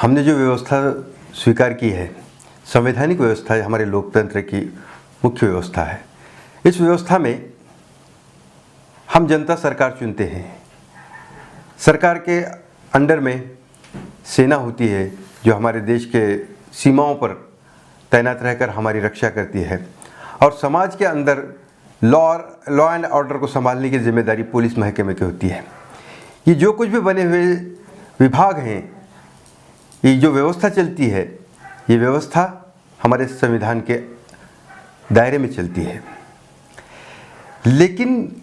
हमने जो व्यवस्था स्वीकार की है, संवैधानिक व्यवस्था है, हमारे लोकतंत्र की मुख्य व्यवस्था है। इस व्यवस्था में हम जनता सरकार चुनते हैं। सरकार के अंडर में सेना होती है जो हमारे देश के सीमाओं पर तैनात रहकर हमारी रक्षा करती है, और समाज के अंदर लॉ एंड ऑर्डर को संभालने की जिम्मेदारी पुलिस महकमे की होती है। ये जो कुछ भी बने हुए विभाग हैं, ये जो व्यवस्था चलती है, ये व्यवस्था हमारे संविधान के दायरे में चलती है। लेकिन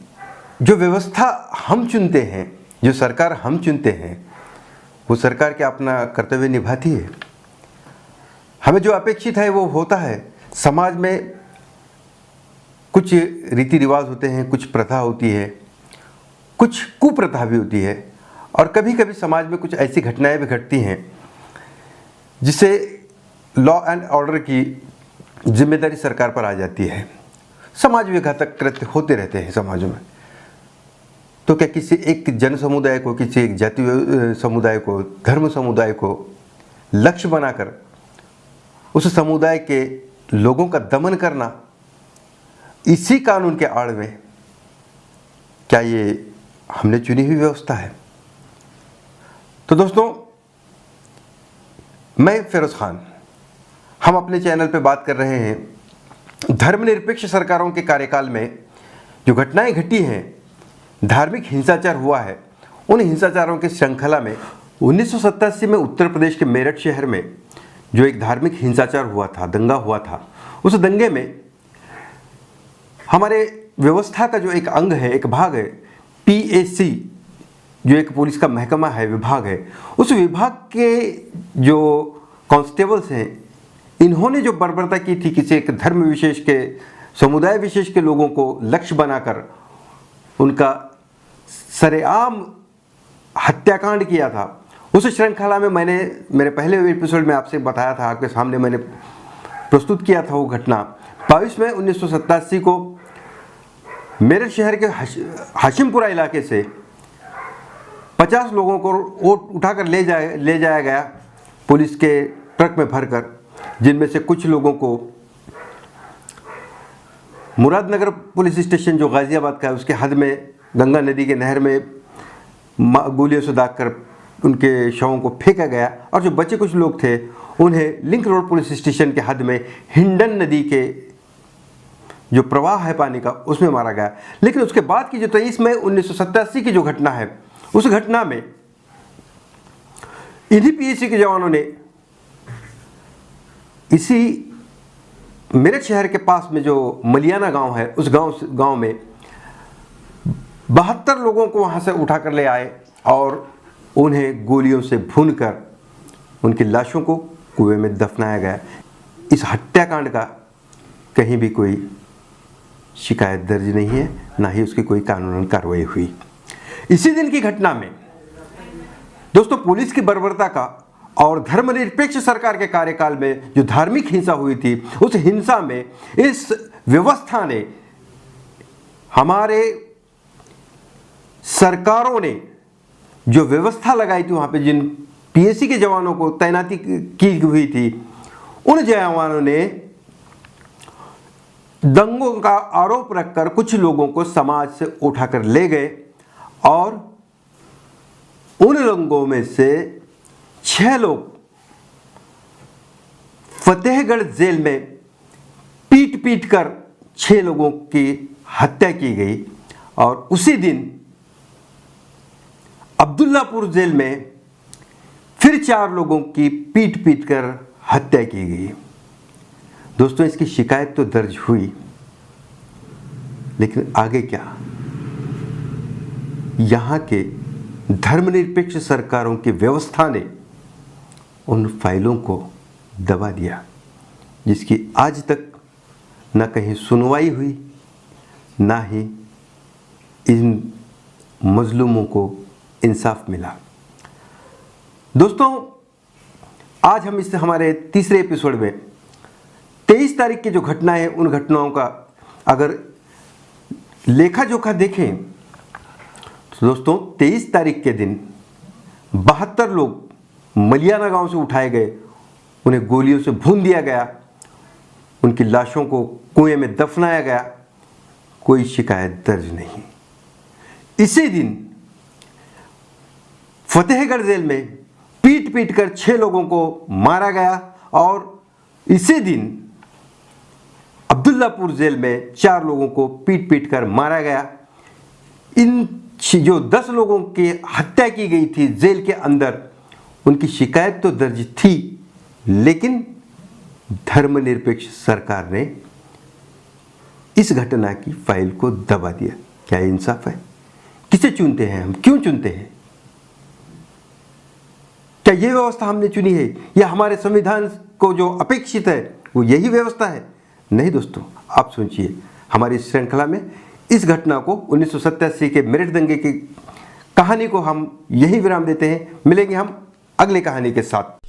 जो व्यवस्था हम चुनते हैं, जो सरकार हम चुनते हैं, वो सरकार क्या अपना कर्तव्य निभाती है? हमें जो अपेक्षित है वो होता है। समाज में कुछ रीति रिवाज होते हैं, कुछ प्रथा होती है, कुछ कुप्रथा भी होती है, और कभी कभी समाज में कुछ ऐसी घटनाएं भी घटती हैं जिससे लॉ एंड ऑर्डर की जिम्मेदारी सरकार पर आ जाती है। समाज में घातक कृत्य होते रहते हैं समाजों में। तो क्या किसी एक जन समुदाय को, किसी एक जाति समुदाय को, धर्म समुदाय को लक्ष्य बनाकर उस समुदाय के लोगों का दमन करना इसी कानून के आड़ में, क्या ये हमने चुनी हुई व्यवस्था है? तो दोस्तों, मैं फिरोज खान, हम अपने चैनल पे बात कर रहे हैं धर्मनिरपेक्ष सरकारों के कार्यकाल में जो घटनाएं घटी हैं, धार्मिक हिंसाचार हुआ है, उन हिंसाचारों की श्रृंखला में 1987 में उत्तर प्रदेश के मेरठ शहर में जो एक धार्मिक हिंसाचार हुआ था, दंगा हुआ था, उस दंगे में हमारे व्यवस्था का जो एक अंग है, एक भाग है, पीएसी, जो एक पुलिस का महकमा है, विभाग है, उस विभाग के जो कांस्टेबल्स हैं, इन्होंने जो बर्बरता की थी, किसी एक धर्म विशेष के, समुदाय विशेष के लोगों को लक्ष्य बनाकर उनका सरेआम हत्याकांड किया था, उस श्रृंखला में मैंने मेरे पहले एपिसोड में आपसे बताया था, आपके सामने मैंने प्रस्तुत किया था वो घटना। 22 मई 1987 को मेरठ शहर के हाशिमपुरा इलाके से 50 लोगों को उठाकर ले जाया गया पुलिस के ट्रक में भरकर, जिनमें से कुछ लोगों को मुरादनगर पुलिस स्टेशन जो गाज़ियाबाद का है, उसके हद में गंगा नदी के नहर में गोलियों से दागकर उनके शवों को फेंका गया, और जो बचे कुछ लोग थे उन्हें लिंक रोड पुलिस स्टेशन के हद में हिंडन नदी के जो प्रवाह है पानी का, उसमें मारा गया। लेकिन उसके बाद की जो 23 मई 1987 की जो घटना है, उस घटना में इन्हीं पीएसी के जवानों ने इसी मेरठ शहर के पास में जो मलियाना गांव है, उस गांव में 72 लोगों को वहां से उठाकर ले आए और उन्हें गोलियों से भूनकर उनकी लाशों को कुएं में दफनाया गया। इस हत्याकांड का कहीं भी कोई शिकायत दर्ज नहीं है, ना ही उसकी कोई कानूनन कार्रवाई हुई। इसी दिन की घटना में दोस्तों, पुलिस की बर्बरता का और धर्मनिरपेक्ष सरकार के कार्यकाल में जो धार्मिक हिंसा हुई थी, उस हिंसा में इस व्यवस्था ने, हमारे सरकारों ने जो व्यवस्था लगाई थी, वहां पे जिन पीएसी के जवानों को तैनाती की हुई थी, उन जवानों ने दंगों का आरोप रखकर कुछ लोगों को समाज से उठाकर ले गए, और उन लोगों में से 6 लोग फतेहगढ़ जेल में पीट पीट कर 6 लोगों की हत्या की गई, और उसी दिन अब्दुल्लापुर जेल में फिर 4 लोगों की पीट पीट कर हत्या की गई। दोस्तों, इसकी शिकायत तो दर्ज हुई, लेकिन आगे क्या? यहां के धर्मनिरपेक्ष सरकारों की व्यवस्था ने उन फाइलों को दबा दिया, जिसकी आज तक ना कहीं सुनवाई हुई, ना ही इन मजलूमों को इंसाफ मिला। दोस्तों, आज हम इस हमारे तीसरे एपिसोड में 23 तारीख की जो घटना है, उन घटनाओं का अगर लेखा जोखा देखें तो दोस्तों, 23 तारीख के दिन 72 लोग मलियाना गांव से उठाए गए, उन्हें गोलियों से भून दिया गया, उनकी लाशों को कुएं में दफनाया गया, कोई शिकायत दर्ज नहीं। इसी दिन फतेहगढ़ जेल में पीट पीट कर 6 लोगों को मारा गया और इसी दिन अब्दुल्लापुर जेल में 4 लोगों को पीट पीट कर मारा गया। इन जो 10 लोगों की हत्या की गई थी जेल के अंदर, उनकी शिकायत तो दर्ज थी, लेकिन धर्मनिरपेक्ष सरकार ने इस घटना की फाइल को दबा दिया। क्या इंसाफ है? किसे चुनते हैं हम? क्यों चुनते हैं? क्या यह व्यवस्था हमने चुनी है या हमारे संविधान को जो अपेक्षित है वो यही व्यवस्था है? नहीं दोस्तों, आप सोचिए। हमारी इस श्रृंखला में इस घटना को 1987 के मेरठ दंगे की कहानी को हम यही विराम देते हैं। मिलेंगे हम अगले कहानी के साथ।